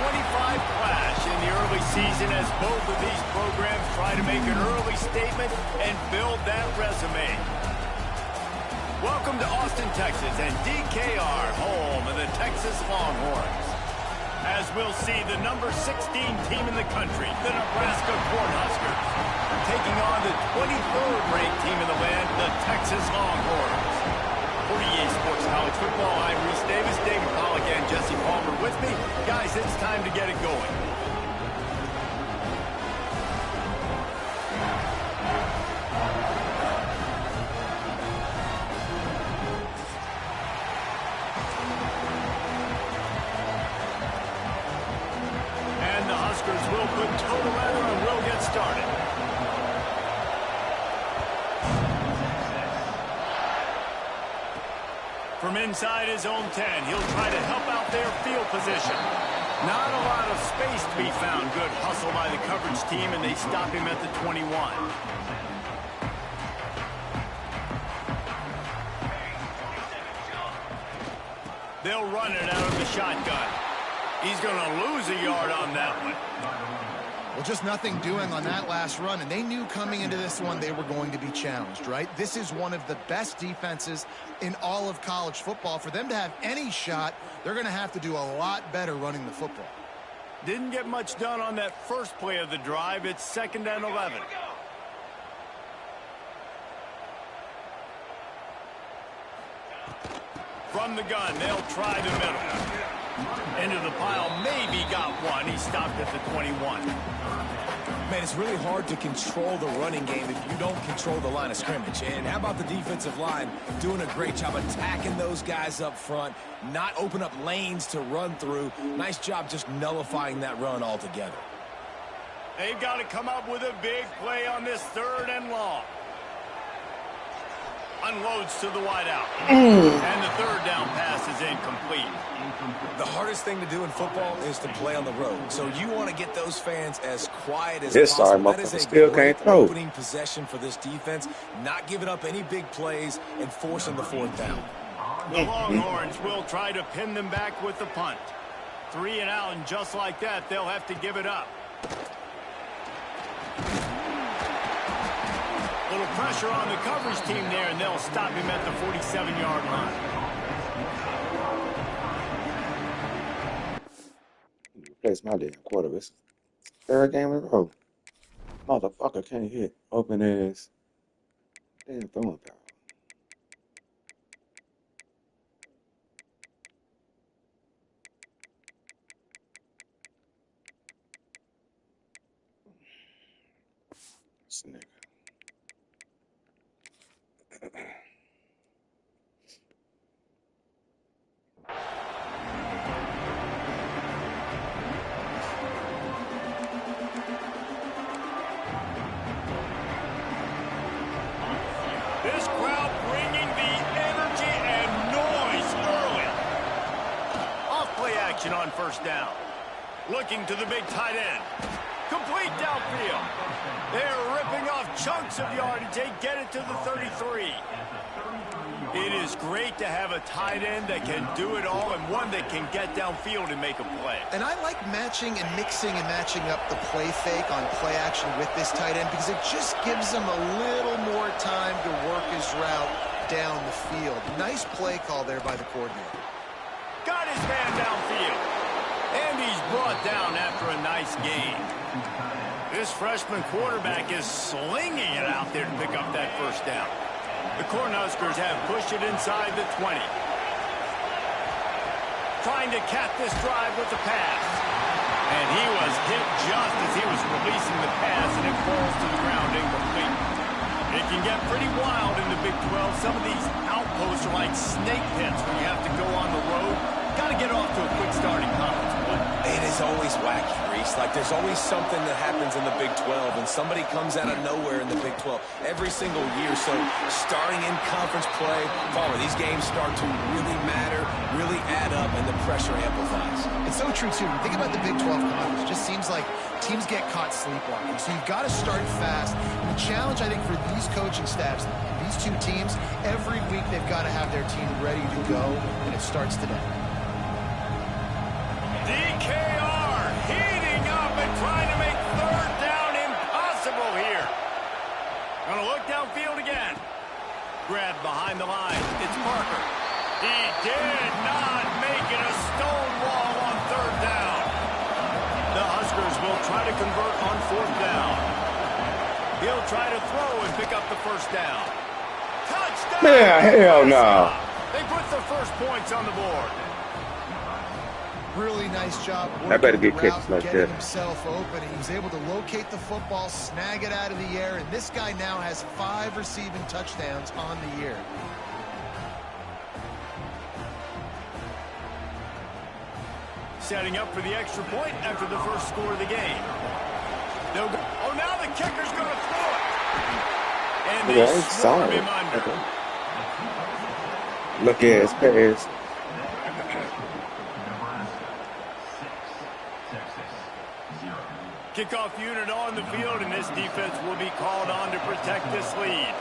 clash in the early season as both of these programs try to make an early statement and build that resume. Welcome to Austin, Texas, and DKR, home of the Texas Longhorns. As we'll see, the number 16 team in the country, the Nebraska Cornhuskers, taking on the 23rd ranked team in the land, the Texas Longhorns. For EA Sports College Football, I'm Reese Davis, David Pollack, and Jesse Palmer with me. Guys, it's time to get it going. And the Huskers will put toe to leather and we'll get started. From inside his own 10, he'll try to help out their field position. Not a lot of space to be found. Good hustle by the coverage team, and they stop him at the 21. They'll run it out of the shotgun. He's going to lose a yard on that one. Well, just nothing doing on that last run, and they knew coming into this one they were going to be challenged, right? This is one of the best defenses in all of college football. For them to have any shot, they're going to have to do a lot better running the football. Didn't get much done on that first play of the drive. It's 2nd and 11. From the gun, they'll try the middle. Into the pile, maybe got one. He stopped at the 21. Man, it's really hard to control the running game if you don't control the line of scrimmage. And how about the defensive line doing a great job attacking those guys up front, not open up lanes to run through. Nice job just nullifying that run altogether. They've got to come up with a big play on this 3rd and long. Unloads to the wideout. And the 3rd down pass is incomplete. The hardest thing to do in football is to play on the road. So you want to get those fans as quiet as possible. That is a great opening possession for this defense. Not giving up any big plays and forcing the 4th down. The Longhorns will try to pin them back with the punt. 3 and out, and just like that, they'll have to give it up. Little pressure on the coverage team there, and they'll stop him at the 47-yard line. Replace my damn quarterback. It's 3rd game in a row. Motherfucker can't hit. Open ass. Damn throwing power. This nigga. This crowd bringing the energy and noise early. Off play action on 1st down. Looking to the big tight end. Complete downfield. They're ripping off chunks of yardage. They get it to the 33. It is great to have a tight end that can do it all and one that can get downfield and make a play. And I like matching and mixing and matching up the play fake on play action with this tight end because it just gives him a little more time to work his route down the field. Nice play call there by the coordinator. Got his man downfield. And he's brought down after a nice gain. This freshman quarterback is slinging it out there to pick up that 1st down. The Cornhuskers have pushed it inside the 20. Trying to cap this drive with the pass. And he was hit just as he was releasing the pass, and it falls to the ground incomplete. It can get pretty wild in the Big 12. Some of these outposts are like snake pits when you have to go on the road. Got to get off to a quick start in conference play. It is always wacky, Reese. Like, there's always something that happens in the Big 12, and somebody comes out of nowhere in the Big 12 every single year. So, starting in conference play, Palmer, these games start to really matter, really add up, and the pressure amplifies. It's so true, too. Think about the Big 12 conference. It just seems like teams get caught sleepwalking. So, you've got to start fast. And the challenge, I think, for these coaching staffs, these two teams, every week they've got to have their team ready to go, and it starts today. DKR downfield again. Grabbed behind the line. It's Parker. He did not make it a stone wall on third down. The Huskers will try to convert on fourth down. He'll try to throw and pick up the first down. Touchdown! Man, hell no. They put the first points on the board. Really nice job I better working get the route, kicks like getting that. himself open. He was able to locate the football, snag it out of the air, and this guy now has 5 receiving touchdowns on the year. Setting up for the extra point after the first score of the game. They'll go. Oh, now the kicker's going to throw it. And they Yeah, it's swarm solid. him under. Okay. Look at his pass. Kickoff unit on the field, and this defense will be called on to protect this lead.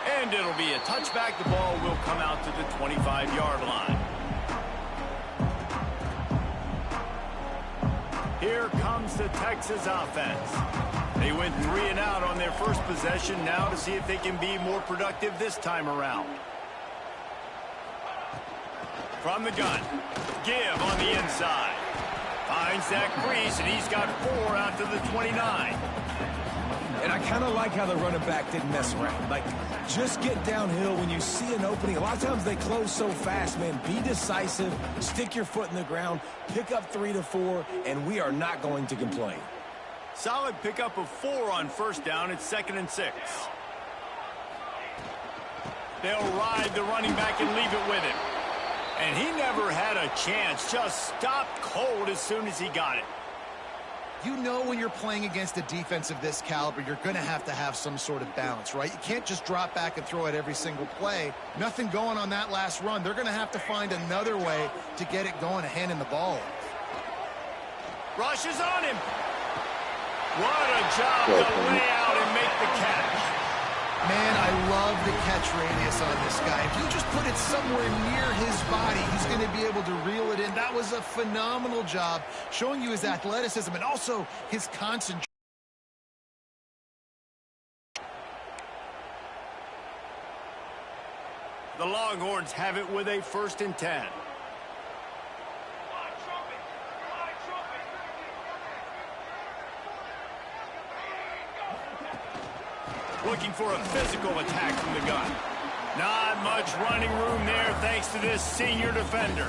And it'll be a touchback. The ball will come out to the 25-yard line. Here comes the Texas offense. They went 3 and out on their first possession. Now to see if they can be more productive this time around. From the gun, give on the inside. Finds that crease, and he's got 4 out to the 29. And I kind of like how the running back didn't mess around. Like, just get downhill when you see an opening. A lot of times they close so fast, man. Be decisive, stick your foot in the ground, pick up 3 to 4, and we are not going to complain. Solid pickup of 4 on first down. It's 2nd and 6. They'll ride the running back and leave it with him. And he never had a chance. Just stopped cold as soon as he got it. You know when you're playing against a defense of this caliber, you're going to have some sort of balance, right? You can't just drop back and throw it every single play. Nothing going on that last run. They're going to have to find another way to get it going, handing the ball off. Rushes on him. What a job to lay out and make the catch. Man, I love the catch radius on this guy. If you just put it somewhere near his body, he's going to be able to reel it in. That was a phenomenal job, showing you his athleticism and also his concentration. The Longhorns have it with a 1st and 10. Looking for a physical attack from the gun. Not much running room there thanks to this senior defender.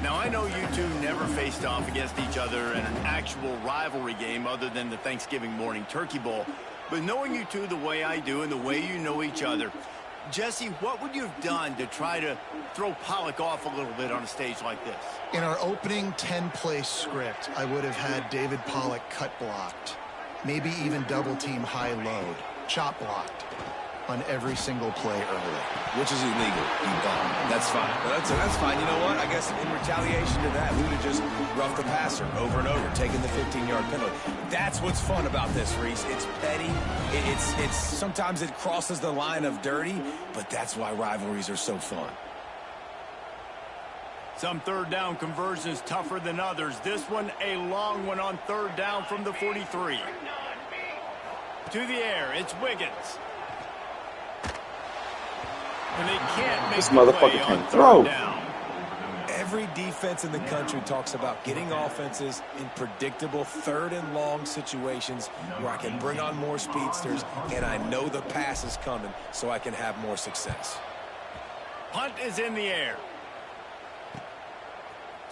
Now, I know you two never faced off against each other in an actual rivalry game other than the Thanksgiving morning Turkey Bowl. But knowing you two the way I do and the way you know each other, Jesse, what would you have done to try to throw Pollock off a little bit on a stage like this? In our opening 10-play script, I would have had David Pollock cut blocked, maybe even double-team high-load, chop blocked on every single play early. Which is illegal. That's fine. That's fine. You know what? I guess in retaliation to that, we would have just roughed the passer over and over, taking the 15-yard penalty. That's what's fun about this, Reese. It's petty. It's sometimes it crosses the line of dirty, but that's why rivalries are so fun. Some third down conversions tougher than others. This one a long one on third down from the 43. To the air, it's Wiggins. And they can't make This the motherfucker play on can't third throw. down. Every defense in the country talks about getting offenses in predictable 3rd and long situations where I can bring on more speedsters and I know the pass is coming so I can have more success. Punt is in the air.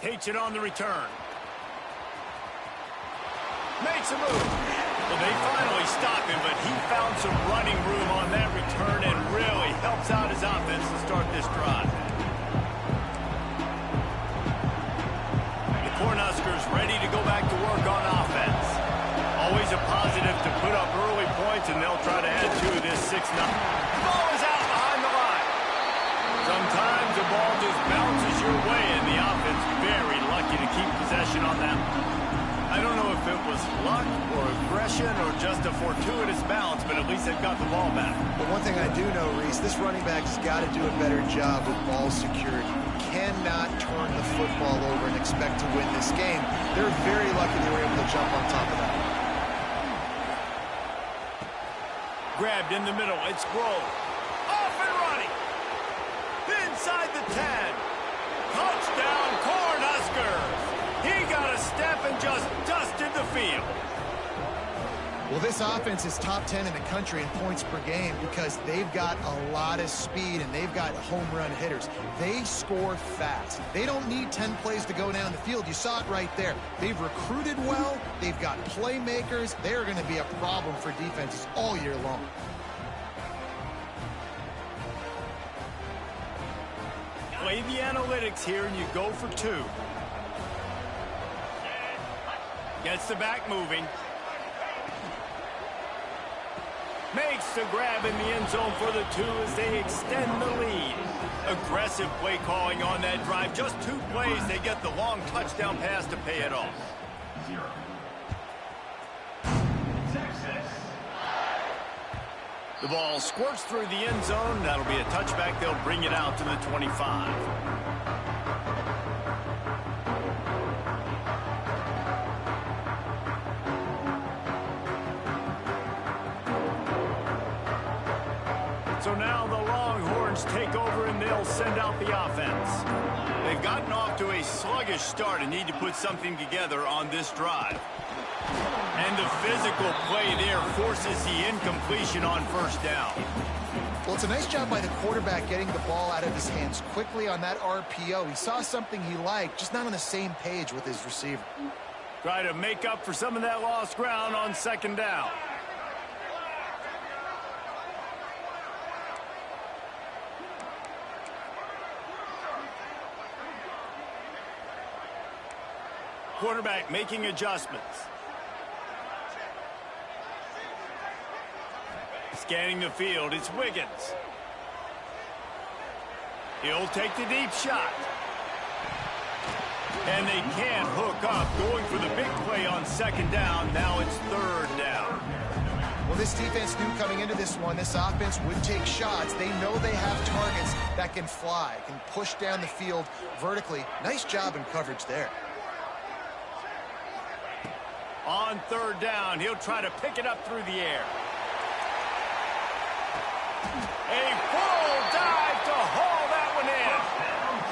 Takes it on the return. Makes a move. Well, they finally stop him, but he found some running room on that return and really helps out his offense to start this drive. The Cornhuskers ready to go back to work on offense. Always a positive to put up early points, and they'll try to add to this 6-0. Ball is out behind the line. Sometimes the ball just bounces your way, and the offense very lucky to keep possession on that one. I don't know if it was luck or aggression or just a fortuitous bounce, but at least they've got the ball back. But one thing I do know, Reese, this running back has got to do a better job with ball security. You cannot turn the football over and expect to win this game. They're very lucky they were able to jump on top of that. Grabbed in the middle. It's Grove. Off and running. Inside the 10. Touchdown, Cornhuskers. He got a step and just dusted the field. Well, this offense is top 10 in the country in points per game because they've got a lot of speed and they've got home run hitters. They score fast. They don't need 10 plays to go down the field. You saw it right there. They've recruited well. They've got playmakers. They're going to be a problem for defenses all year long. Play the analytics here and you go for 2. Gets the back moving. Makes the grab in the end zone for the 2 as they extend the lead. Aggressive play calling on that drive. Just 2 plays, they get the long touchdown pass to pay it off. The ball squirts through the end zone. That'll be a touchback. They'll bring it out to the 25. So now the Longhorns take over and they'll send out the offense. They've gotten off to a sluggish start and need to put something together on this drive. And the physical play there forces the incompletion on first down. Well, it's a nice job by the quarterback getting the ball out of his hands quickly on that RPO. He saw something he liked, just not on the same page with his receiver. Try to make up for some of that lost ground on second down. Quarterback making adjustments. Scanning the field, it's Wiggins. He'll take the deep shot. And they can't hook up. Going for the big play on second down. Now it's third down. Well, this defense knew coming into this one, this offense would take shots. They know they have targets that can fly, can push down the field vertically. Nice job in coverage there. On third down, he'll try to pick it up through the air. A full dive to haul that one in.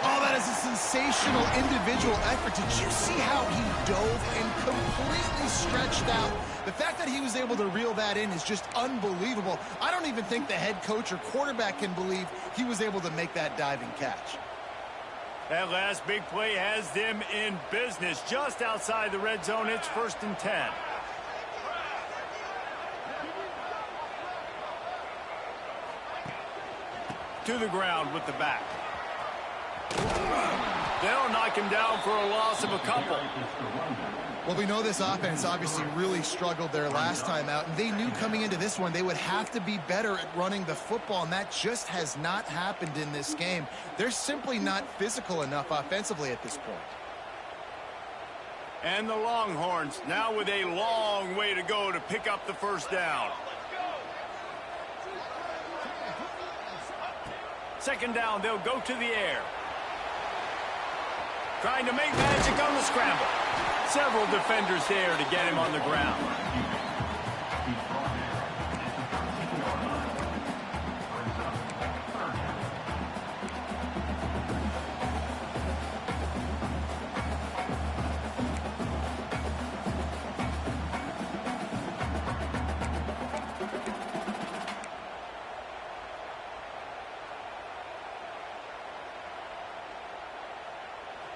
Oh, that is a sensational individual effort. Did you see how he dove and completely stretched out? The fact that he was able to reel that in is just unbelievable. I don't even think the head coach or quarterback can believe he was able to make that diving catch. That last big play has them in business. Just outside the red zone, it's 1st and 10. To the ground with the back. They'll knock him down for a loss of a couple. Well, we know this offense obviously really struggled their last time out, and they knew coming into this one they would have to be better at running the football, and that just has not happened in this game. They're simply not physical enough offensively at this point. And the Longhorns now with a long way to go to pick up the first down. Second down, they'll go to the air. Trying to make magic on the scramble. Several defenders there to get him on the ground.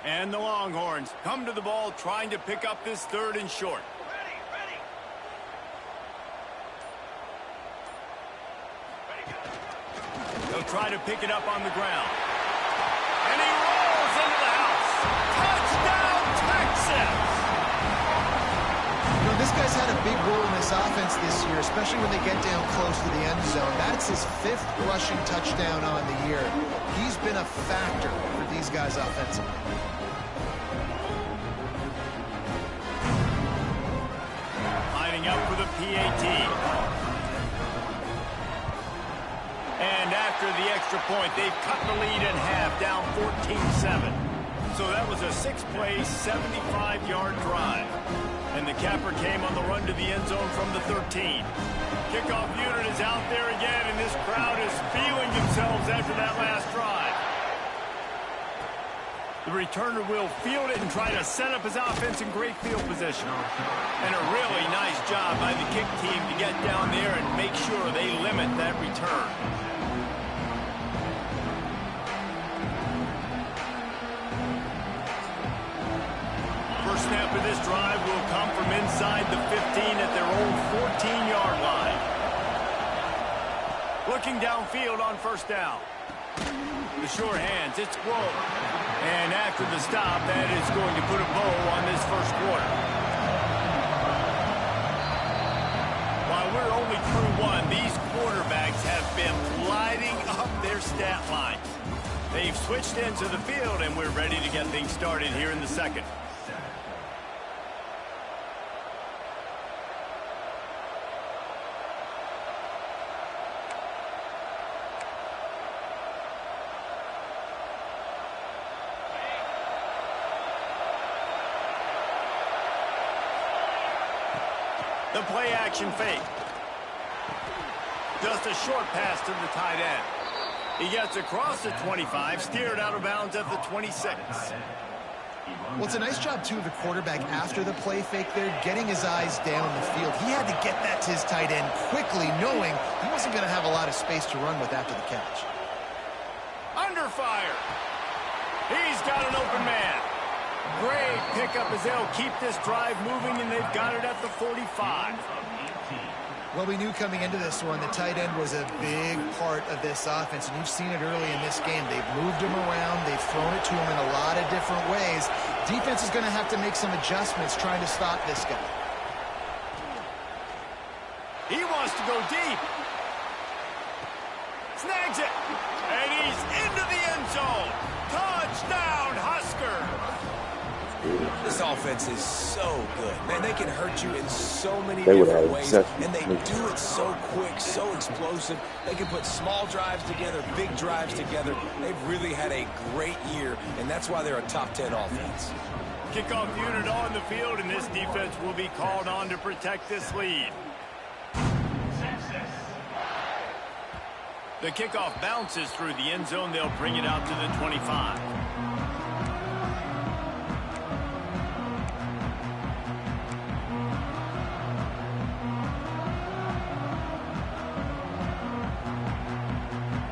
And the Longhorns come to the ball trying to pick up this third and short. They'll try to pick it up on the ground. And he rolls into the house. Touchdown, Texas! You know, this guy's had a big role in this offense this year, especially when they get down close to the end zone. That's his 5th rushing touchdown on the year. He's been a factor for these guys offensively. Lining up for the PAT. And after the extra point, they've cut the lead in half, down 14-7. So that was a 6-play, 75-yard drive. And the capper came on the run to the end zone from the 13. Kickoff unit is out there again, and this crowd is feeling themselves after that last drive. The returner will field it and try to set up his offense in great field position. And a really nice job by the kick team to get down there and make sure they limit that return. First snap of this drive will come from inside the 15 at their own 14-yard line. Looking downfield on first down. The sure hands, it's Grove. And after the stop, that is going to put a bow on this first quarter. While we're only through one, these quarterbacks have been lighting up their stat lines. They've switched into the field, and we're ready to get things started here in the second. The play-action fake. Just a short pass to the tight end. He gets across the 25, steered out of bounds at the 26. Well, it's a nice job, too, of the quarterback after the play fake there, getting his eyes down the field. He had to get that to his tight end quickly, knowing he wasn't going to have a lot of space to run with after the catch. Under fire. He's got an open man. Great pickup as they'll keep this drive moving, and they've got it at the 45. Well, we knew coming into this one the tight end was a big part of this offense, and you've seen it early in this game. They've moved him around. They've thrown it to him in a lot of different ways. Defense is going to have to make some adjustments trying to stop this guy. He wants to go deep. Snags it. And he's into the end zone. Touchdown, Husker. This offense is so good. Man, they can hurt you in so many different ways, and they do it so quick, so explosive. They can put small drives together, big drives together. They've really had a great year, and that's why they're a top 10 offense. Kickoff unit on the field, and this defense will be called on to protect this lead. The kickoff bounces through the end zone. They'll bring it out to the 25.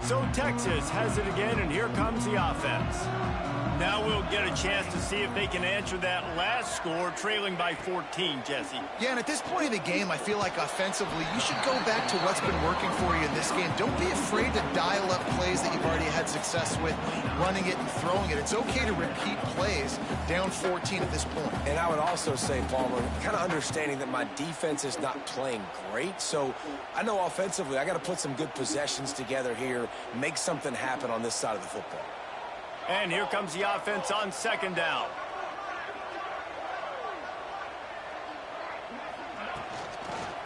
So Texas has it again, and here comes the offense. Now we'll get a chance to see if they can answer that last score, trailing by 14, Jesse. Yeah, and at this point in the game, I feel like offensively, you should go back to what's been working for you in this game. Don't be afraid to dial up plays that you've already had success with, running it and throwing it. It's okay to repeat plays down 14 at this point. And I would also say, Palmer, kind of understanding that my defense is not playing great, so I know offensively I got to put some good possessions together here, make something happen on this side of the football. And here comes the offense on second down.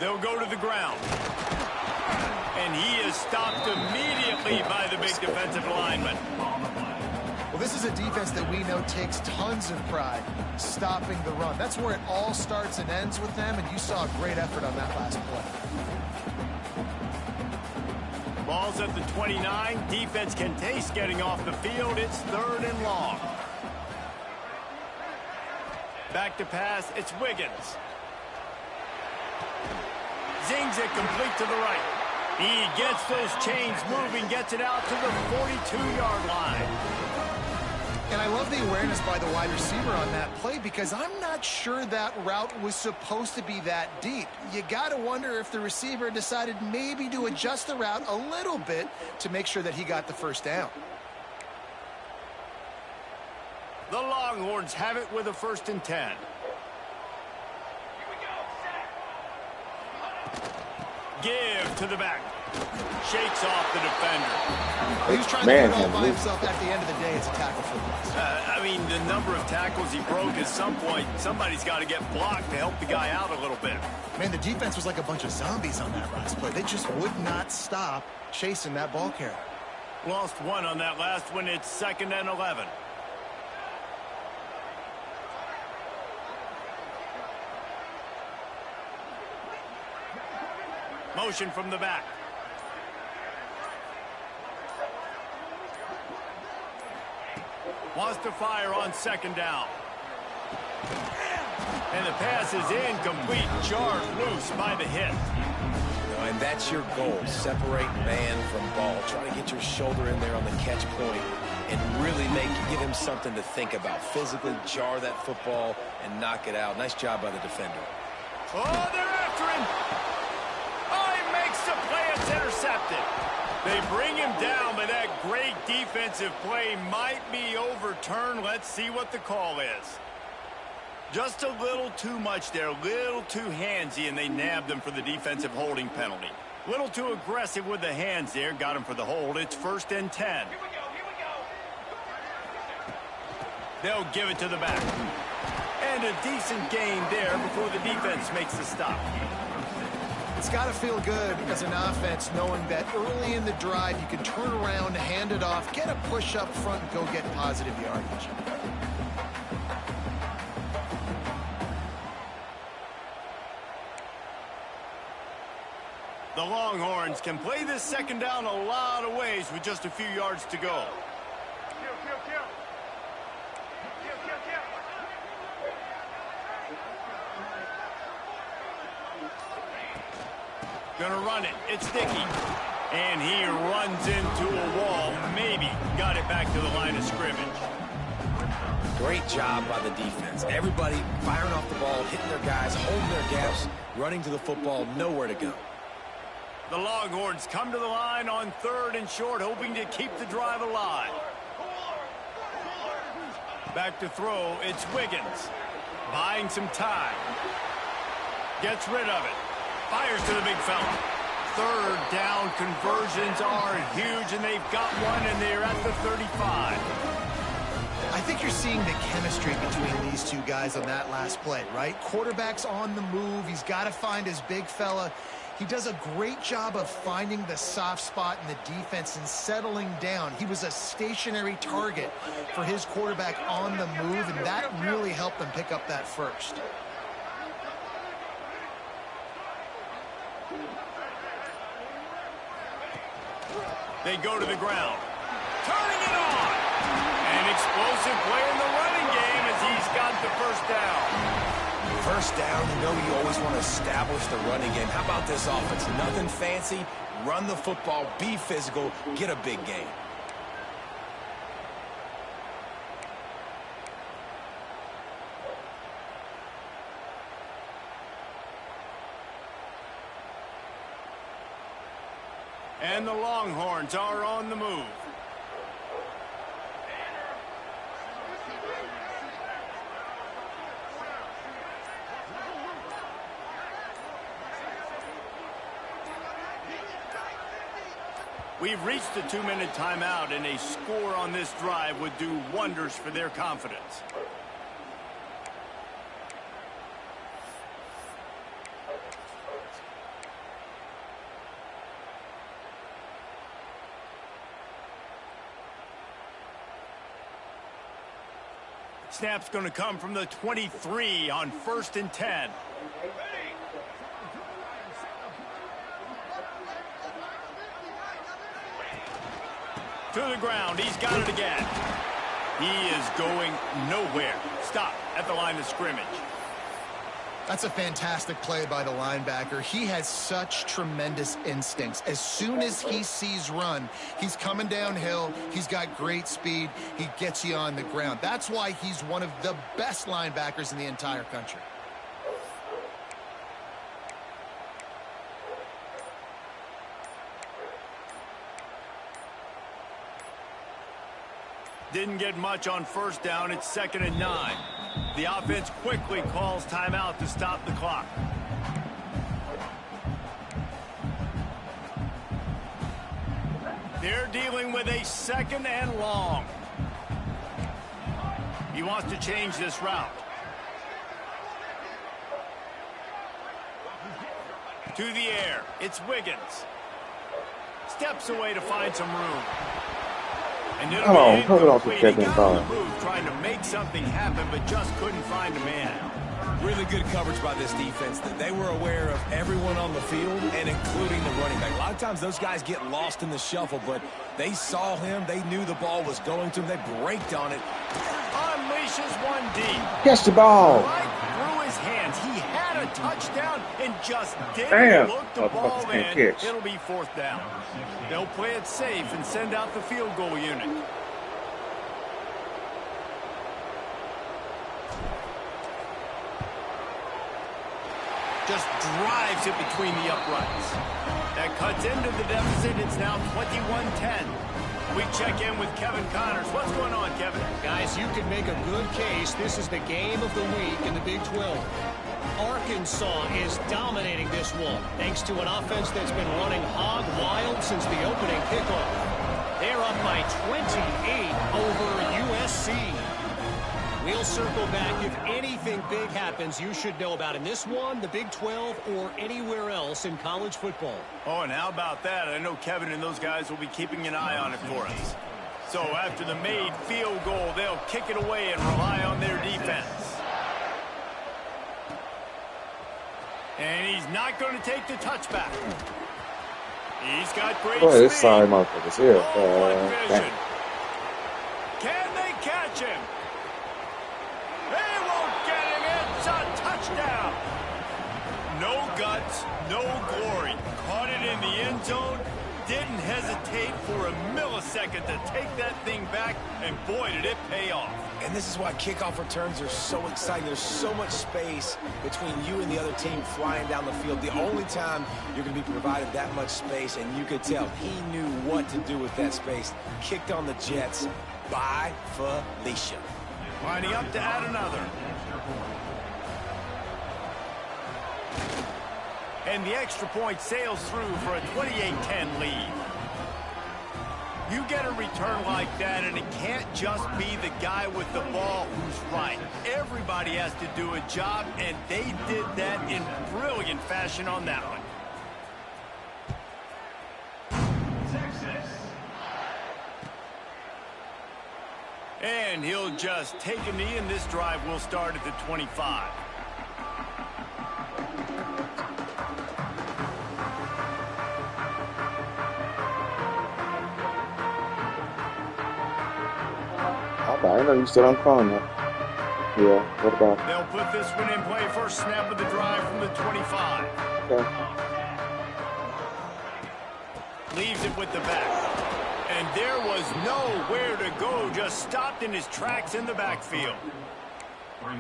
They'll go to the ground. And he is stopped immediately by the big defensive lineman. Well, this is a defense that we know takes tons of pride stopping the run. That's where it all starts and ends with them, and you saw a great effort on that last play. Ball's at the 29. Defense can taste getting off the field. It's third and long. Back to pass. It's Wiggins. Zings it complete to the right. He gets those chains moving, gets it out to the 42-yard line. And I love the awareness by the wide receiver on that play because I'm not sure that route was supposed to be that deep. You got to wonder if the receiver decided maybe to adjust the route a little bit to make sure that he got the first down. The Longhorns have it with a 1st and 10. Give to the back. shakes off the defender. He was trying to do it all by himself. At the end of the day, it's a tackle for loss. I mean, the number of tackles he broke, at some point, somebody's got to get blocked to help the guy out a little bit. Man, the defense was like a bunch of zombies on that last play. They just would not stop chasing that ball carrier. Lost one on that last one. It's 2nd and 11. Motion from the back. Wants to fire on 2nd down. And the pass is incomplete, jarred loose by the hit. And that's your goal, separate man from ball. Try to get your shoulder in there on the catch point and really give him something to think about. Physically jar that football and knock it out. Nice job by the defender. Oh, they're after him. Oh, he makes the play. It's intercepted. They bring him down, but that great defensive play might be overturned. Let's see what the call is. Just a little too much there, a little too handsy, and they nabbed him for the defensive holding penalty. A little too aggressive with the hands there, got him for the hold. It's 1st and 10. Here we go. They'll give it to the back. And a decent gain there before the defense makes the stop. It's got to feel good as an offense knowing that early in the drive you can turn around, hand it off, get a push up front, and go get positive yardage. The Longhorns can play this 2nd down a lot of ways with just a few yards to go. Gonna run it. It's Dickey. And he runs into a wall. Maybe got it back to the line of scrimmage. Great job by the defense. Everybody firing off the ball, hitting their guys, holding their gaps, running to the football, nowhere to go. The Longhorns come to the line on 3rd and short, hoping to keep the drive alive. Back to throw, it's Wiggins. Buying some time. Gets rid of it. Fires to the big fella. 3rd down conversions are huge, and they've got one, and they're at the 35. I think you're seeing the chemistry between these two guys on that last play, right? Quarterback's on the move. He's got to find his big fella. He does a great job of finding the soft spot in the defense and settling down. He was a stationary target for his quarterback on the move, and that really helped them pick up that first. They go to the ground. Turning it on. An explosive play in the running game as he's got the 1st down. First down, you know you always want to establish the running game. How about this offense? Nothing fancy. Run the football, be physical, get a big gain. And the Longhorns are on the move. We've reached the 2-minute timeout, and a score on this drive would do wonders for their confidence. Snap's going to come from the 23 on 1st and 10. To the ground. He's got it again. He is going nowhere. Stop at the line of scrimmage. That's a fantastic play by the linebacker. He has such tremendous instincts. As soon as he sees run, he's coming downhill. He's got great speed. He gets you on the ground. That's why he's one of the best linebackers in the entire country. Didn't get much on 1st down. It's 2nd and 9. The offense quickly calls timeout to stop the clock. They're dealing with a second and long. He wants to change this route. To the air. It's Wiggins. Steps away to find some room. And it'll be incomplete. He got on the move trying to make something happen, but just couldn't find a man. Really good coverage by this defense. That they were aware of everyone on the field, and including the running back. A lot of times those guys get lost in the shuffle, but they saw him. They knew the ball was going to him. They braked on it. Unleashes one deep. Catch the ball. Right through his hands. He had a touchdown and just didn't look the ball in. It'll be fourth down. They'll play it safe and send out the field goal unit. Just drives it between the uprights. That cuts into the deficit. It's now 21-10. We check in with Kevin Connors. What's going on, Kevin? Guys, you could make a good case. This is the game of the week in the Big 12. Arkansas is dominating this one, thanks to an offense that's been running hog wild since the opening kickoff. They're up by 28 over USC. We'll circle back. If anything big happens, you should know about in this one, the Big 12, or anywhere else in college football. Oh, and how about that? I know Kevin and those guys will be keeping an eye on it for us. So after the made field goal, they'll kick it away and rely on their defense. And he's not going to take the touchback. He's got great speed. This side motherfuckers here. Vision. Can they catch him? They won't get him. It's a touchdown. No guts, no glory. Caught it in the end zone. Didn't hesitate for a millisecond to take that thing back, and boy, did it pay off. And this is why kickoff returns are so exciting. There's so much space between you and the other team flying down the field. The only time you're going to be provided that much space, and you could tell he knew what to do with that space. Kicked on the Jets by Felicia. Lining up to add another. And the extra point sails through for a 28-10 lead. You get a return like that, and it can't just be the guy with the ball who's right. Everybody has to do a job, and they did that in brilliant fashion on that one. And he'll just take a knee, and this drive will start at the 25. I know you still on phone now. Yeah, what about? They'll put this one in play. First snap of the drive from the 25. Okay. Leaves it with the back. And there was nowhere to go. Just stopped in his tracks in the backfield.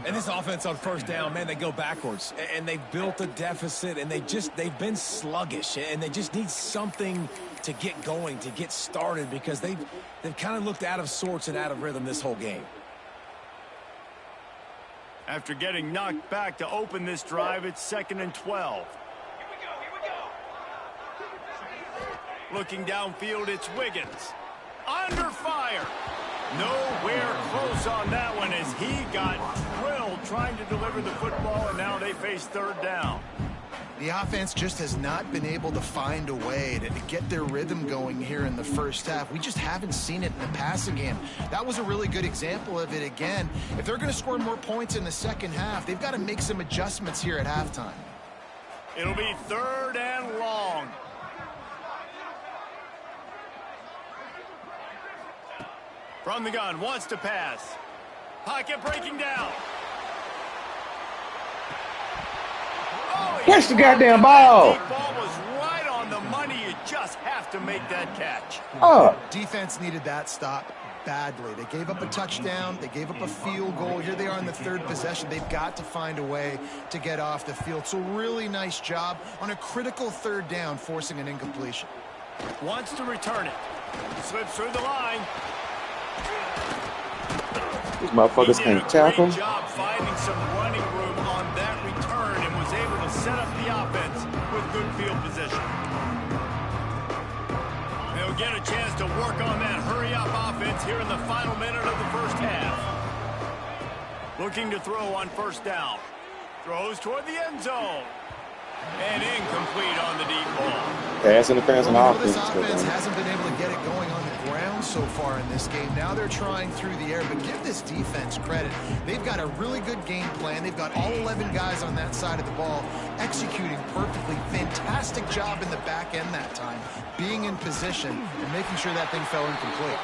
And this offense on first down, man, they go backwards. And they've built a deficit, and they've been sluggish. And they just need something to get going, to get started, because they've kind of looked out of sorts and out of rhythm this whole game. After getting knocked back to open this drive, it's 2nd and 12. Looking downfield, it's Wiggins. Under fire. Nowhere close on that one as he got drilled trying to deliver the football, and now they face third down. The offense just has not been able to find a way to get their rhythm going here in the first half. We just haven't seen it in the passing game. That was a really good example of it again. If they're going to score more points in the second half, they've got to make some adjustments here at halftime. It'll be 3rd and long. From the gun, wants to pass. Pocket breaking down. Catch the goddamn ball. The ball was right on the money. You just have to make that catch. Oh. Defense needed that stop badly. They gave up a touchdown. They gave up a field goal. Here they are in the 3rd possession. They've got to find a way to get off the field. So really nice job on a critical 3rd down, forcing an incompletion. Wants to return it. Slips through the line. These motherfuckers can't tackle. Great job finding some running room on that return and was able to set up the offense with good field position. They'll They'll get a chance to work on that hurry-up offense here in the final minute of the first half. Looking to throw on first down. Throws toward the end zone. And incomplete on the deep ball. Pass interference on offense. This offense hasn't been able to get it going on the ground so far in this game. Now they're trying through the air, but give this defense credit. They've got a really good game plan. They've got all 11 guys on that side of the ball executing perfectly. Fantastic job in the back end that time, being in position and making sure that thing fell incomplete.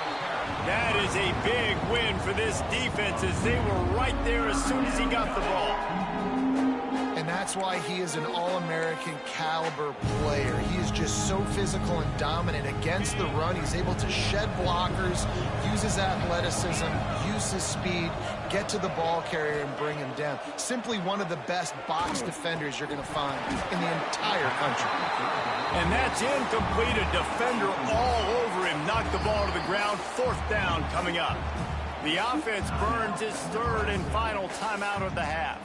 That is a big win for this defense as they were right there as soon as he got the ball. And that's why he is an All-American caliber player. He is just so physical and dominant against the run. He's able to shed blockers, use his athleticism, use his speed, get to the ball carrier and bring him down. Simply one of the best box defenders you're going to find in the entire country. And that's incomplete. A defender all over him. Knocked the ball to the ground. Fourth down coming up. The offense burns its third and final timeout of the half.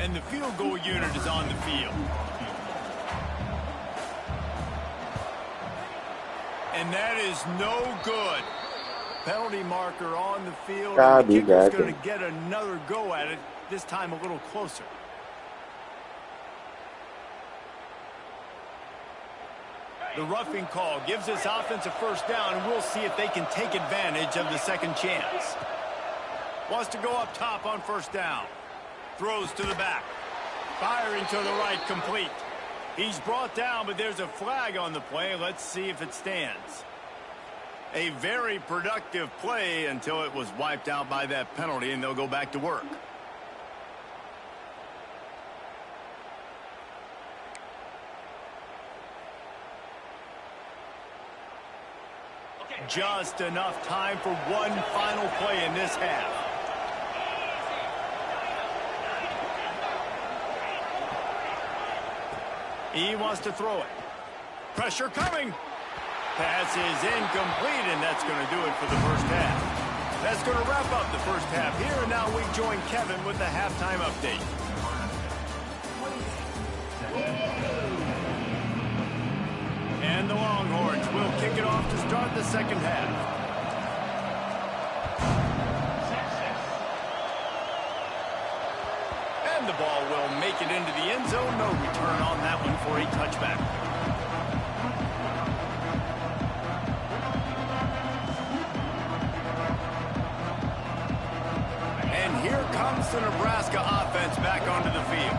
And the field goal unit is on the field. And that is no good. Penalty marker on the field. And the kicker's going to get another go at it, this time a little closer. The roughing call gives this offense a first down, and we'll see if they can take advantage of the second chance. Wants to go up top on first down. Throws to the back. Firing to the right, complete. He's brought down, but there's a flag on the play. Let's see if it stands. A very productive play until it was wiped out by that penalty, and they'll go back to work. Just enough time for one final play in this half. He wants to throw it. Pressure coming. Pass is incomplete, and that's going to do it for the first half. That's going to wrap up the first half here, and now we join Kevin with the halftime update. And the Longhorns will kick it off to start the second half. And the ball will make it into the end zone. No return on that one for a touchback. And here comes the Nebraska offense back onto the field.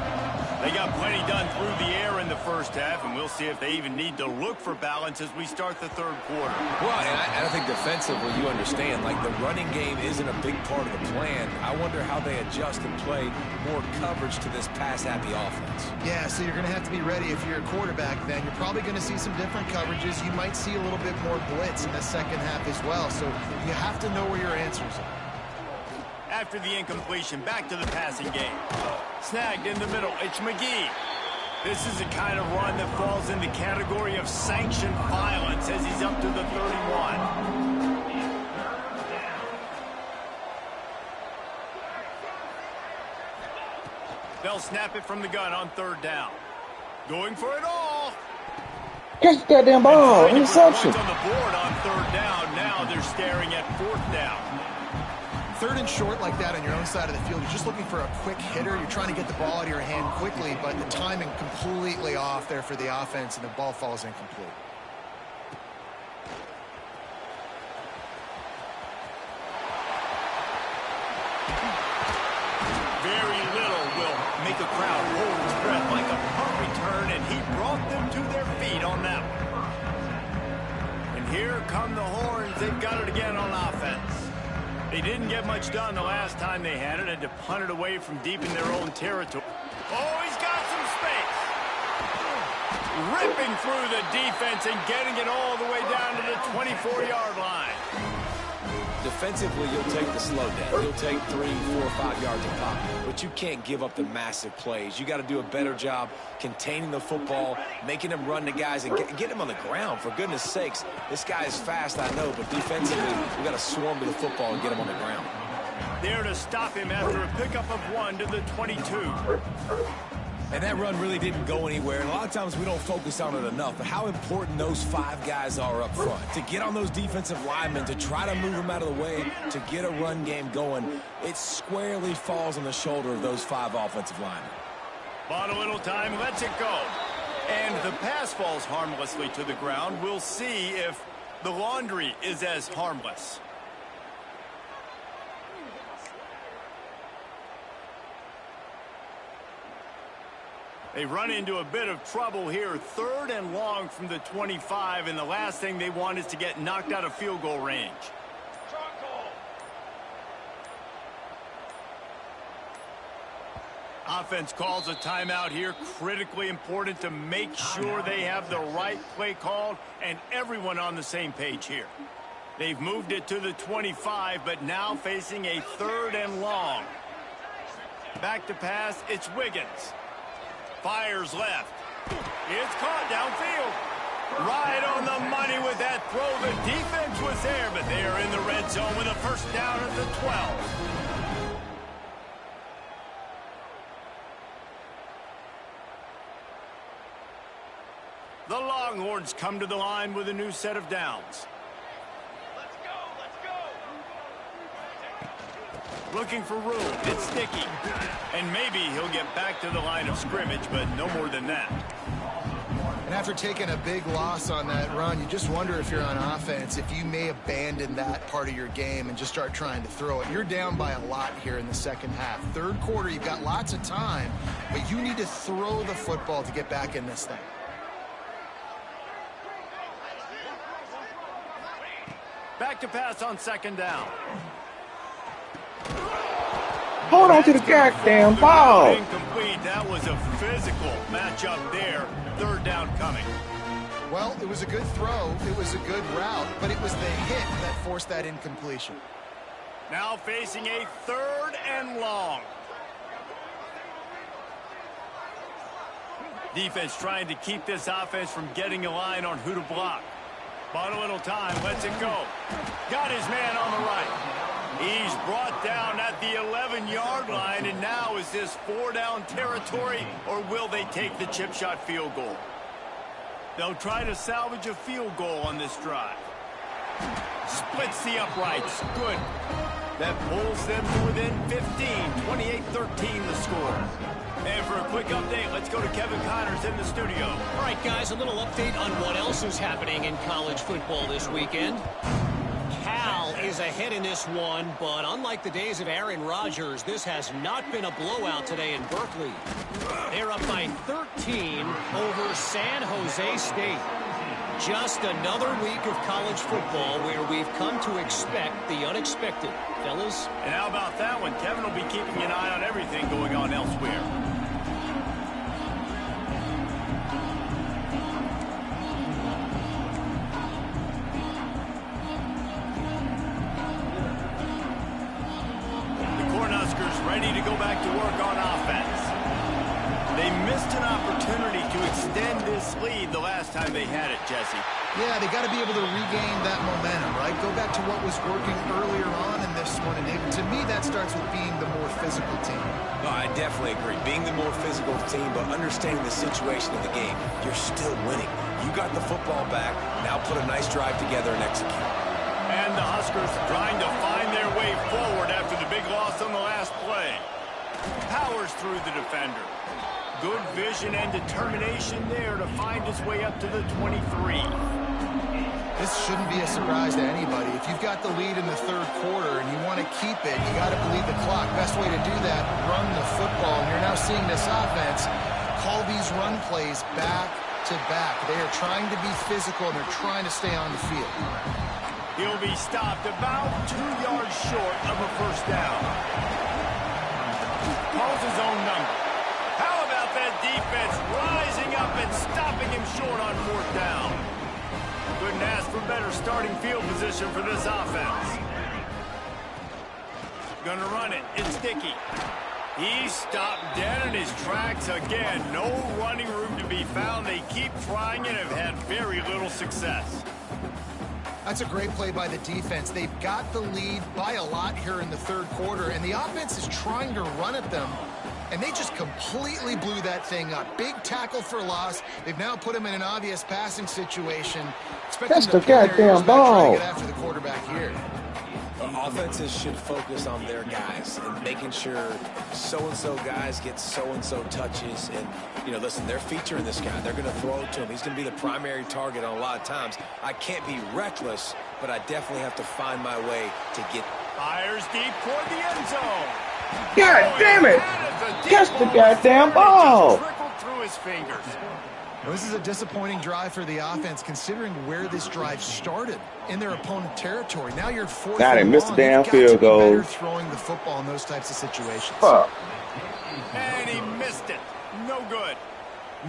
They got plenty done through the air in the first half, and we'll see if they even need to look for balance as we start the third quarter. Well, and I think defensively, you understand, like the running game isn't a big part of the plan. I wonder how they adjust and play more coverage to this pass-happy offense. Yeah, so you're going to have to be ready if you're a quarterback then. You're probably going to see some different coverages. You might see a little bit more blitz in the second half as well, so you have to know where your answers are. After the incompletion, back to the passing game. Snagged in the middle, it's McGee. This is the kind of run that falls in the category of sanctioned violence as he's up to the 31. They'll snap it from the gun on third down. Going for it all. Catch that damn ball. Interception. On the board on third down. Now they're staring at fourth down. Third and short like that on your own side of the field, you're just looking for a quick hitter. You're trying to get the ball out of your hand quickly, but the timing completely off there for the offense, and the ball falls incomplete. Very little will make a crowd hold its breath like a punt return, and he brought them to their feet on that one. And here come the Horns. They've got it again on offense. They didn't get much done the last time they had it. Had to punt it away from deep in their own territory. Oh, he's got some space. Ripping through the defense and getting it all the way down to the 24-yard line. Defensively, you'll take the slow down. You'll take 3, 4, 5 yards a pop. But you can't give up the massive plays. You got to do a better job containing the football, making them run the guys, and get them on the ground. For goodness sakes, this guy is fast, I know, but defensively, we got to swarm to the football and get him on the ground. There to stop him after a pickup of 1 to the 22. And that run really didn't go anywhere. And a lot of times we don't focus on it enough, but how important those 5 guys are up front. To get on those defensive linemen, to try to move them out of the way, to get a run game going, it squarely falls on the shoulder of those 5 offensive linemen. Bought a little time, lets it go. And the pass falls harmlessly to the ground. We'll see if the laundry is as harmless. They run into a bit of trouble here. 3rd and long from the 25, and the last thing they want is to get knocked out of field goal range. Offense calls a timeout here. Critically important to make sure they have the right play called and everyone on the same page here. They've moved it to the 25, but now facing a 3rd and long. Back to pass, it's Wiggins. Fires left. It's caught downfield. Right on the money with that throw. The defense was there, but they are in the red zone with a first down at the 12. The Longhorns come to the line with a new set of downs. Let's go, let's go. Looking for room. It's sticky. And maybe he'll get back to the line of scrimmage, but no more than that. And after taking a big loss on that run, you just wonder if you're on offense, if you may abandon that part of your game and just start trying to throw it. You're down by a lot here in the second half. 3rd quarter, you've got lots of time, but you need to throw the football to get back in this thing. Back to pass on 2nd down. Hold on to the goddamn ball. Incomplete. That was a physical matchup there. 3rd down coming. Well, it was a good throw. It was a good route, but it was the hit that forced that incompletion. Now facing a 3rd and long. Defense trying to keep this offense from getting a line on who to block. Bought a little time, lets it go. Got his man on the right. He's brought down at the 11-yard line, and now is this 4-down territory, or will they take the chip shot field goal? They'll try to salvage a field goal on this drive. Splits the uprights. Good. That pulls them to within 15. 28-13 the score. And for a quick update, let's go to Kevin Connors in the studio. All right, guys, a little update on what else is happening in college football this weekend. Cal is ahead in this one, but unlike the days of Aaron Rodgers, this has not been a blowout today in Berkeley. They're up by 13 over San Jose State. Just another week of college football where we've come to expect the unexpected. Fellas? And how about that one? Kevin will be keeping an eye on everything going on elsewhere. Ready to go back to work on offense. They missed an opportunity to extend this lead the last time they had it, Jesse. Yeah, they got to be able to regain that momentum, right? Go back to what was working earlier on in this one. And to me, that starts with being the more physical team. No, I definitely agree. Being the more physical team, but understanding the situation of the game. You're still winning. You got the football back. Now put a nice drive together and execute. And the Huskers trying to find their way forward after the big loss on the last play. Powers through the defender. Good vision and determination there to find his way up to the 23. This shouldn't be a surprise to anybody. If you've got the lead in the 3rd quarter and you want to keep it, you got to bleed the clock. Best way to do that, run the football. And you're now seeing this offense call these run plays back to back. They are trying to be physical and they're trying to stay on the field. He'll be stopped about 2 yards short of a first down. Calls his own number. How about that defense rising up and stopping him short on 4th down? Couldn't ask for better starting field position for this offense. Gonna run it. It's Dickey. He's stopped dead in his tracks again. No running room to be found. They keep trying and have had very little success. That's a great play by the defense. They've got the lead by a lot here in the 3rd quarter, and the offense is trying to run at them, and they just completely blew that thing up. Big tackle for loss. They've now put him in an obvious passing situation. That's the goddamn ball. Get after the quarterback here. Offenses should focus on their guys and making sure so-and-so guys get so-and-so touches. And, you know, listen, they're featuring this guy. They're going to throw it to him. He's going to be the primary target on a lot of times. I can't be reckless, but I definitely have to find my way to get. Fires deep toward the end zone. God damn it! Catch the goddamn ball! Trickled through his fingers. Well, this is a disappointing drive for the offense, considering where this drive started in their opponent territory. Now you're fourth God, they missed the damn field goal. Better throwing the football in those types of situations. Fuck. And he missed it. No good.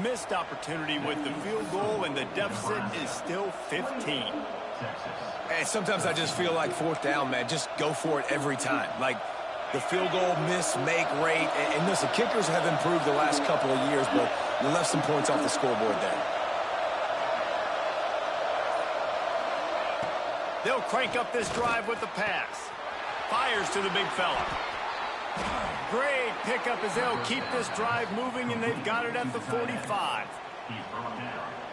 Missed opportunity with the field goal, and the deficit is still 15. And sometimes I just feel like fourth down, man. Just go for it every time. Like, the field goal miss, make rate. And listen, kickers have improved the last couple of years, but you left some points off the scoreboard there. They'll crank up this drive with the pass. Fires to the big fella. Great pickup as they'll keep this drive moving, and they've got it at the 45.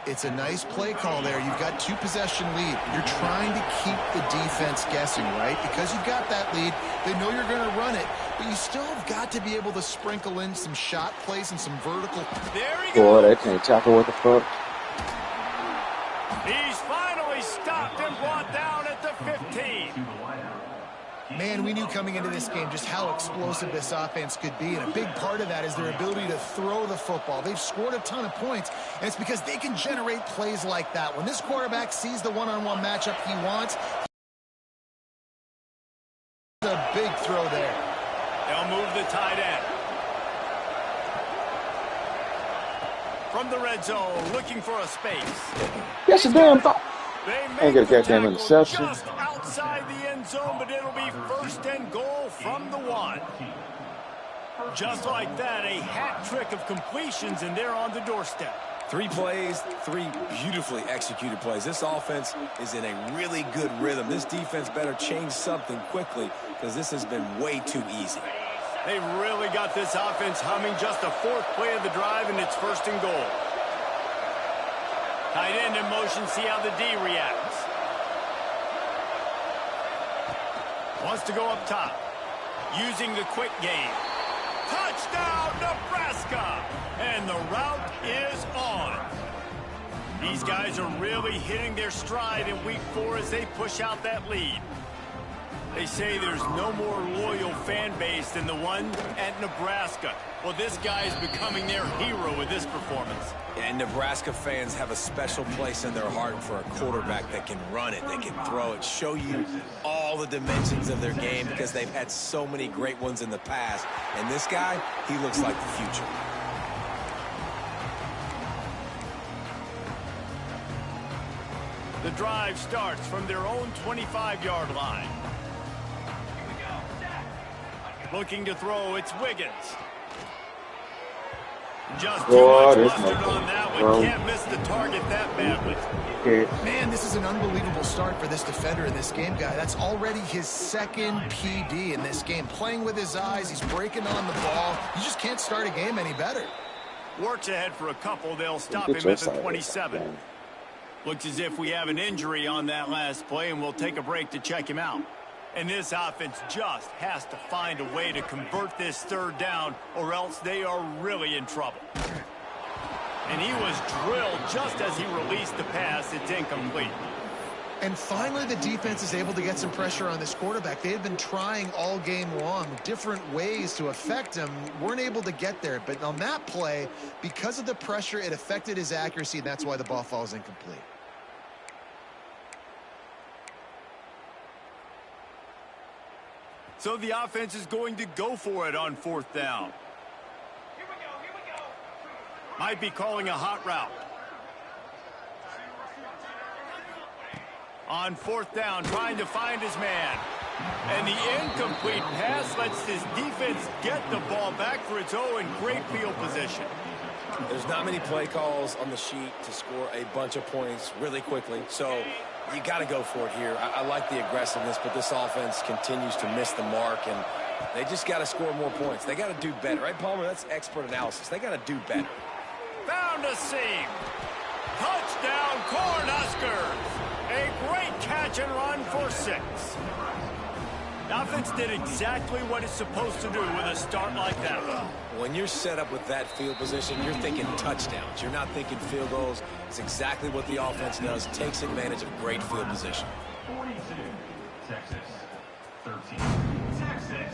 It's a nice play call there. You've got 2-possession lead. You're trying to keep the defense guessing, right? Because you've got that lead, they know you're going to run it, but you still have got to be able to sprinkle in some shot plays and some vertical. There he Boy, goes. they can't tackle what the fuck. He's finally stopped and brought down at the 15. Man, we knew coming into this game just how explosive this offense could be, and a big part of that is their ability to throw the football. They've scored a ton of points, and it's because they can generate plays like that. When this quarterback sees the one-on-one matchup he wants, a big throw there. They'll move the tight end. From the red zone, looking for a space. That's a damn ball. They Ain't gonna make the catch them tackle interception. just outside the end zone, but it'll be first and goal from the 1. Just like that, a hat trick of completions, and they're on the doorstep. 3 plays, 3 beautifully executed plays. This offense is in a really good rhythm. This defense better change something quickly because this has been way too easy. They really got this offense humming. Just the 4th play of the drive, and it's first and goal. Tight end in motion, see how the D reacts. Wants to go up top. Using the quick game. Touchdown, Nebraska! And the route is on. These guys are really hitting their stride in week 4 as they push out that lead. They say there's no more loyal fan base than the one at Nebraska. Well, this guy is becoming their hero with this performance. And Nebraska fans have a special place in their heart for a quarterback that can run it, that can throw it, show you all the dimensions of their game because they've had so many great ones in the past. And this guy, he looks like the future. The drive starts from their own 25-yard line. Looking to throw, it's Wiggins. Just too much mustard on that one. Can't miss the target that badly. Man, this is an unbelievable start for this defender in this game, guy. That's already his 2nd PD in this game. Playing with his eyes, he's breaking on the ball. You just can't start a game any better. Works ahead for a couple. They'll stop him at the 27. Looks as if we have an injury on that last play, and we'll take a break to check him out. And this offense just has to find a way to convert this 3rd down, or else they are really in trouble. And he was drilled just as he released the pass. It's incomplete. And finally, the defense is able to get some pressure on this quarterback. They had been trying all game long different ways to affect him. Weren't able to get there. But on that play, because of the pressure, it affected his accuracy, and that's why the ball falls incomplete. So the offense is going to go for it on 4th down. Might be calling a hot route. On 4th down, trying to find his man. And the incomplete pass lets his defense get the ball back for its own great field position. There's not many play calls on the sheet to score a bunch of points really quickly, so you got to go for it here. I like the aggressiveness, but this offense continues to miss the mark, and They just got to score more points. They got to do better. Right, Palmer? That's expert analysis. They got to do better. Found a seam. Touchdown, Cornhuskers. A great catch and run for 6. The offense did exactly what it's supposed to do with a start like that. When you're set up with that field position, you're thinking touchdowns. You're not thinking field goals. It's exactly what the offense does. Takes advantage of great field position. 42, Texas. 13, Texas.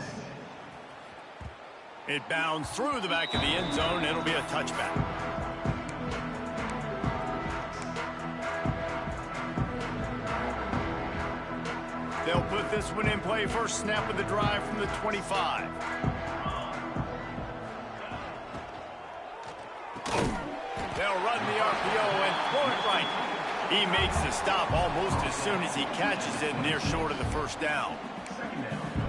It bounds through the back of the end zone. It'll be a touchback. They'll put this one in play. First snap of the drive from the 25. They'll run the RPO and throw it right. He makes the stop almost as soon as he catches it, and they're short of the first down.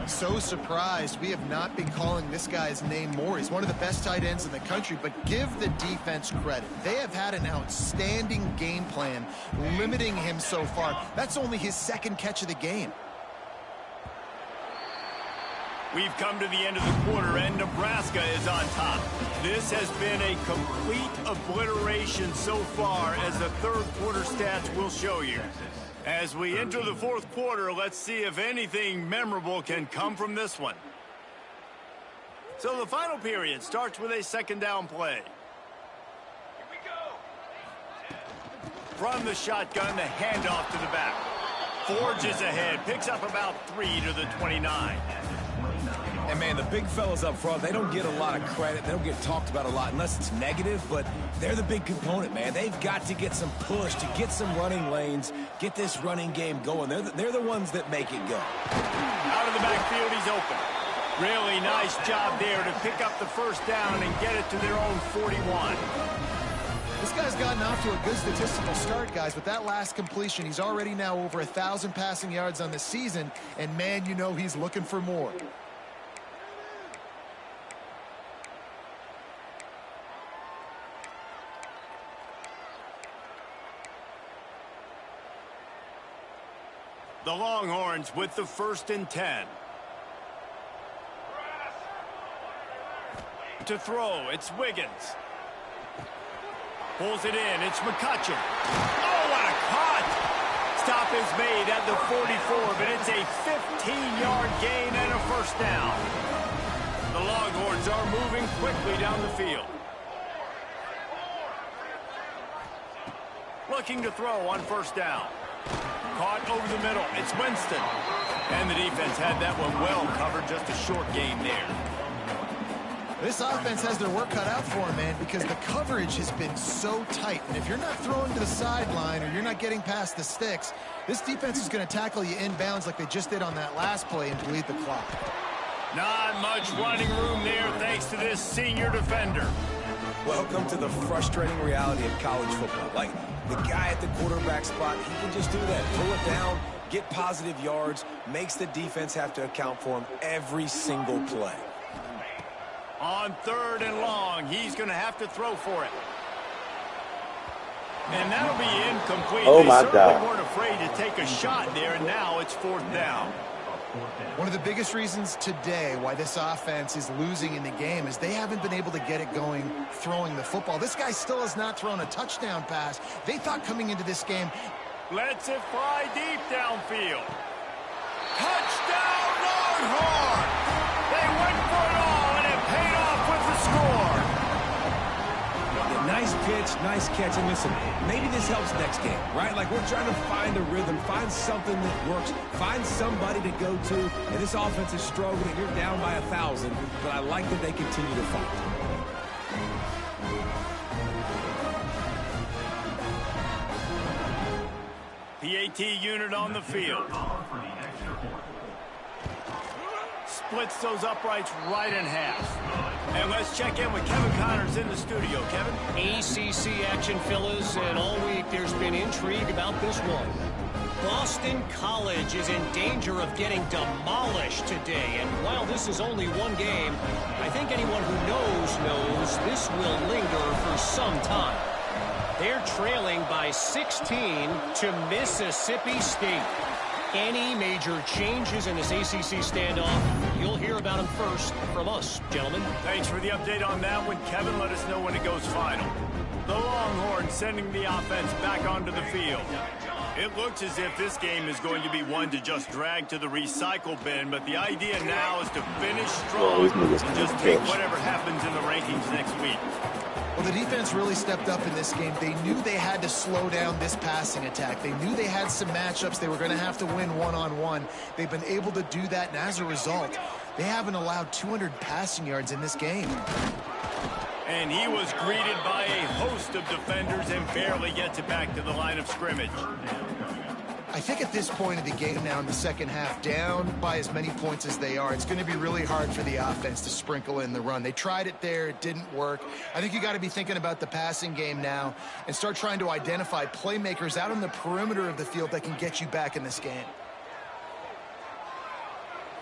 So surprised we have not been calling this guy's name more. He's one of the best tight ends in the country, but give the defense credit. They have had an outstanding game plan limiting him so far. That's only his 2nd catch of the game. We've come to the end of the quarter, and Nebraska is on top. This has been a complete obliteration so far, as the third quarter stats will show you. As we enter the fourth quarter, let's see if anything memorable can come from this one. So the final period starts with a 2nd down play. Here we go. From the shotgun, the handoff to the back. Forges ahead, picks up about 3 to the 29. And, man, the big fellas up front, they don't get a lot of credit. They don't get talked about a lot unless it's negative, but they're the big component, man. They've got to get some push, to get some running lanes, get this running game going. They're the ones that make it go. Out of the backfield, he's open. Really nice job there to pick up the first down and get it to their own 41. This guy's gotten off to a good statistical start, guys. With that last completion, he's already now over 1,000 passing yards on the season, and, man, you know he's looking for more. The Longhorns with the 1st and 10. To throw, it's Wiggins. Pulls it in, it's McCutcheon. Oh, what a cut! Stop is made at the 44, but it's a 15-yard gain and a first down. The Longhorns are moving quickly down the field. Looking to throw on first down. Caught over the middle. It's Winston. And the defense had that one well covered. Just a short gain there. This offense has their work cut out for them, man, because the coverage has been so tight. And if you're not throwing to the sideline or you're not getting past the sticks, this defense is going to tackle you inbounds like they just did on that last play and bleed the clock. Not much running room there thanks to this senior defender. Welcome to the frustrating reality of college football. Like, the guy at the quarterback spot, he can just do that. Pull it down, get positive yards, makes the defense have to account for him every single play. On 3rd and long, he's going to have to throw for it. And that'll be incomplete. Oh, my God. They certainly weren't afraid to take a shot there, and now it's 4th down. One of the biggest reasons today why this offense is losing in the game is they haven't been able to get it going throwing the football. This guy still has not thrown a touchdown pass. They thought coming into this game, lets it fly deep downfield. Touchdown, Longhorns! They went for it all, and it paid off with the score. Yeah, nice pitch, nice catch. And listen, maybe this helps next game, right? Like, we're trying to find a rhythm, find something that works, find somebody to go to. And this offense is struggling. You're down by 1,000, but I like that they continue to fight. PAT unit on the field. Splits those uprights right in half. And let's check in with Kevin Connors in the studio. Kevin? ACC action, fellas, and all week there's been intrigue about this one. Boston College is in danger of getting demolished today, and while this is only one game, I think anyone who knows this will linger for some time. They're trailing by 16 to Mississippi State. Any major changes in this ACC standoff, You'll hear about him first from us, gentlemen. Thanks for the update on that one, Kevin. Let us know when it goes final. The Longhorns sending the offense back onto the field. It looks as if this game is going to be one to just drag to the recycle bin, but the idea now is to finish strong and just take whatever happens in the rankings next week. Well, the defense really stepped up in this game. They knew they had to slow down this passing attack. They knew they had some matchups they were going to have to win one-on-one. They've been able to do that, and as a result, they haven't allowed 200 passing yards in this game. And he was greeted by a host of defenders and barely gets it back to the line of scrimmage. I think at this point of the game now in the second half, down by as many points as they are, it's going to be really hard for the offense to sprinkle in the run. They tried it there. It didn't work. I think you got to be thinking about the passing game now and start trying to identify playmakers out on the perimeter of the field that can get you back in this game.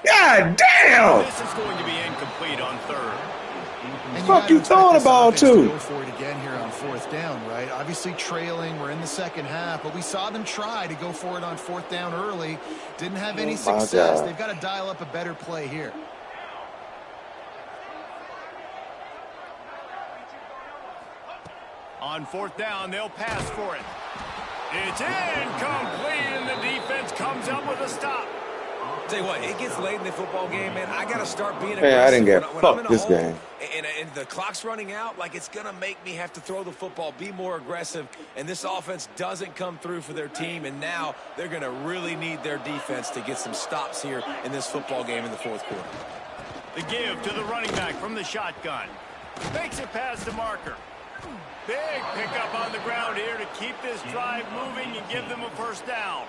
God damn! This is going to be incomplete on third. And Fuck you throwing the ball to? Go for it again here on fourth down, right? Obviously trailing. We're in the second half, but we saw them try to go for it on fourth down early. Didn't have any success. They've got to dial up a better play here. On fourth down, they'll pass for it. It's incomplete, and the defense comes up with a stop. Tell you what, it gets late in the football game, man. I got to start being aggressive. Man, I didn't get when fucked I'm in this hole, game. And the clock's running out, like it's going to make me have to throw the football, be more aggressive, and this offense doesn't come through for their team, and now they're going to really need their defense to get some stops here in this football game in the fourth quarter. The give to the running back from the shotgun. Makes it past the marker. Big pickup on the ground here to keep this drive moving and give them a first down.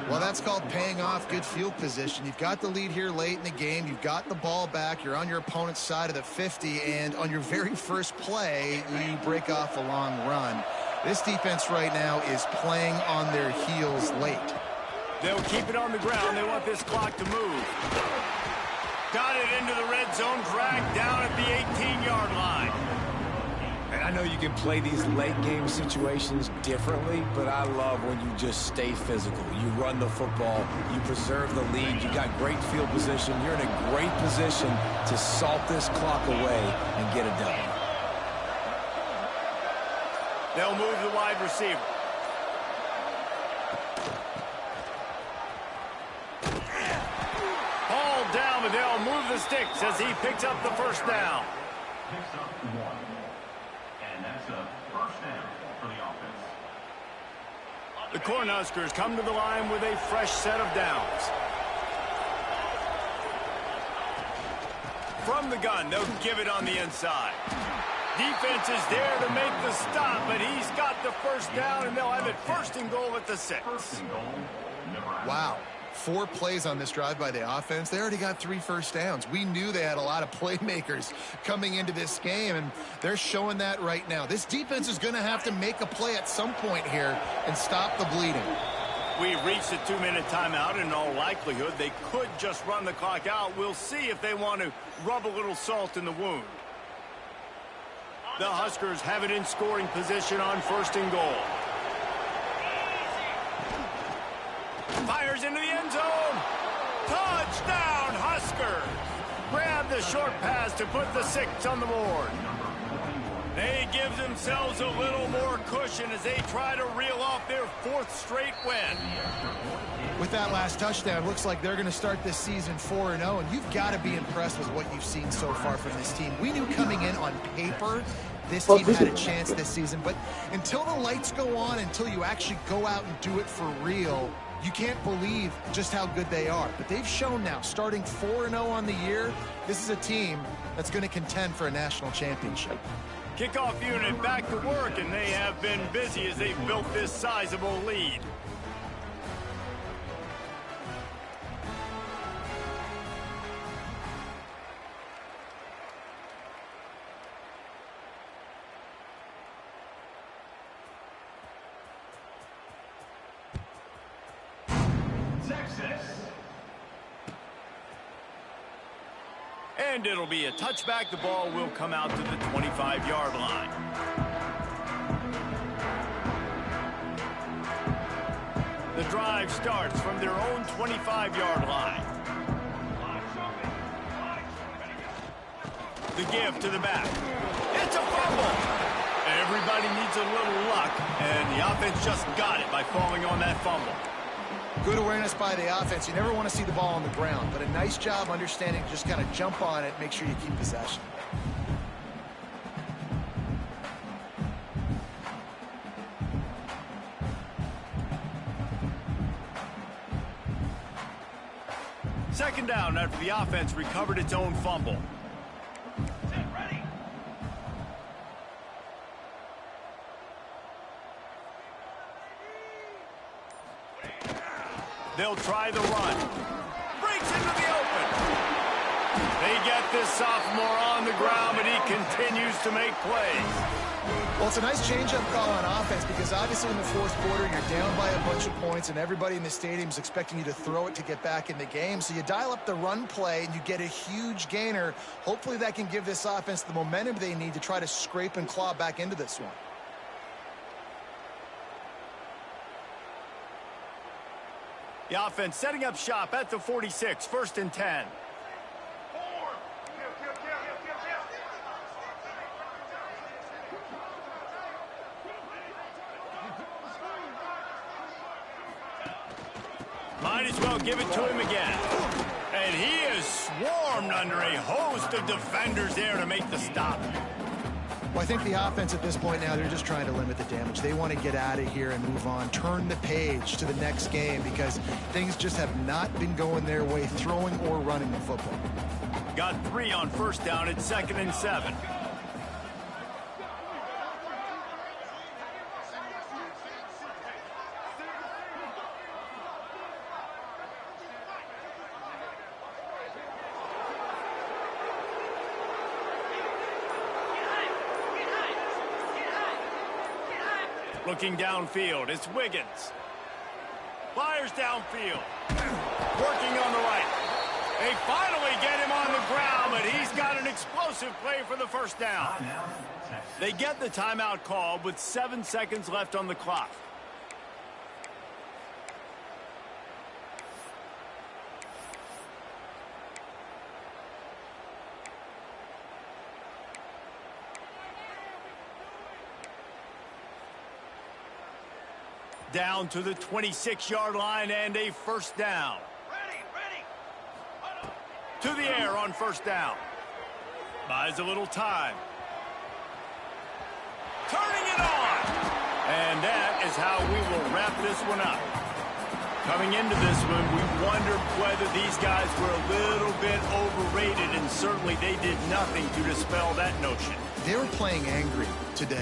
Well, that's called paying off good field position. You've got the lead here late in the game. You've got the ball back. You're on your opponent's side of the 50, and on your very first play, you break off a long run. This defense right now is playing on their heels late. They'll keep it on the ground. They want this clock to move. Got it into the red zone, dragged down at the 18-yard line. And I know you can play these late game situations differently, but I love when you just stay physical. You run the football, you preserve the lead, you got great field position. You're in a great position to salt this clock away and get it done. They'll move the wide receiver. Ball down, but they'll move the sticks as he picks up the first down. Picks up one. And that's a first down for the offense. The Cornhuskers come to the line with a fresh set of downs. From the gun, they'll give it on the inside. Defense is there to make the stop, but he's got the first down, and they'll have it first and goal at the 6. First and goal, Nebraska. Wow. 4 plays on this drive by the offense. They already got 3 first downs. We knew they had a lot of playmakers coming into this game, and they're showing that right now. This defense is going to have to make a play at some point here and stop the bleeding. We've reached a 2-minute timeout. In all likelihood, they could just run the clock out. We'll see if they want to rub a little salt in the wound. The Huskers have it in scoring position on first and goal. Fires into the end zone. Touchdown, Huskers. Grab the short pass to put the 6 on the board. They give themselves a little more cushion as they try to reel off their 4th straight win. With that last touchdown, looks like they're going to start this season 4-0, and you've got to be impressed with what you've seen so far from this team. We knew coming in on paper this team had a chance this season, but until the lights go on, until you actually go out and do it for real, you can't believe just how good they are. But they've shown now, starting 4-0 on the year, this is a team that's going to contend for a national championship. Kickoff unit back to work, and they have been busy as they've built this sizable lead. And it'll be a touchback. The ball will come out to the 25-yard line. The drive starts from their own 25-yard line. The give to the back. It's a fumble. Everybody needs a little luck, and the offense just got it by falling on that fumble. Good awareness by the offense. You never want to see the ball on the ground, but a nice job understanding to just kind of jump on it, make sure you keep possession. Second down after the offense recovered its own fumble. They'll try the run. Breaks into the open. They get this sophomore on the ground, but he continues to make plays. Well, it's a nice change-up call on offense because obviously in the fourth quarter, you're down by a bunch of points, and everybody in the stadium is expecting you to throw it to get back in the game. So you dial up the run play, and you get a huge gainer. Hopefully that can give this offense the momentum they need to try to scrape and claw back into this one. The offense setting up shop at the 46, 1st and 10. Might as well give it to him again. And he is swarmed under a host of defenders there to make the stop. Well, I think the offense at this point now, they're just trying to limit the damage. They want to get out of here and move on, turn the page to the next game because things just have not been going their way, throwing or running the football. Got 3 on 1st down at 2nd and 7. Looking downfield, it's Wiggins. Fires downfield. Working on the right. They finally get him on the ground, but he's got an explosive play for the 1st down. They get the timeout called with 7 seconds left on the clock. Down to the 26-yard line and a 1st down. To the air on 1st down. Buys a little time. Turning it on. And that is how we will wrap this one up. Coming into this one, we wondered whether these guys were a little bit overrated, and certainly they did nothing to dispel that notion. They were playing angry today.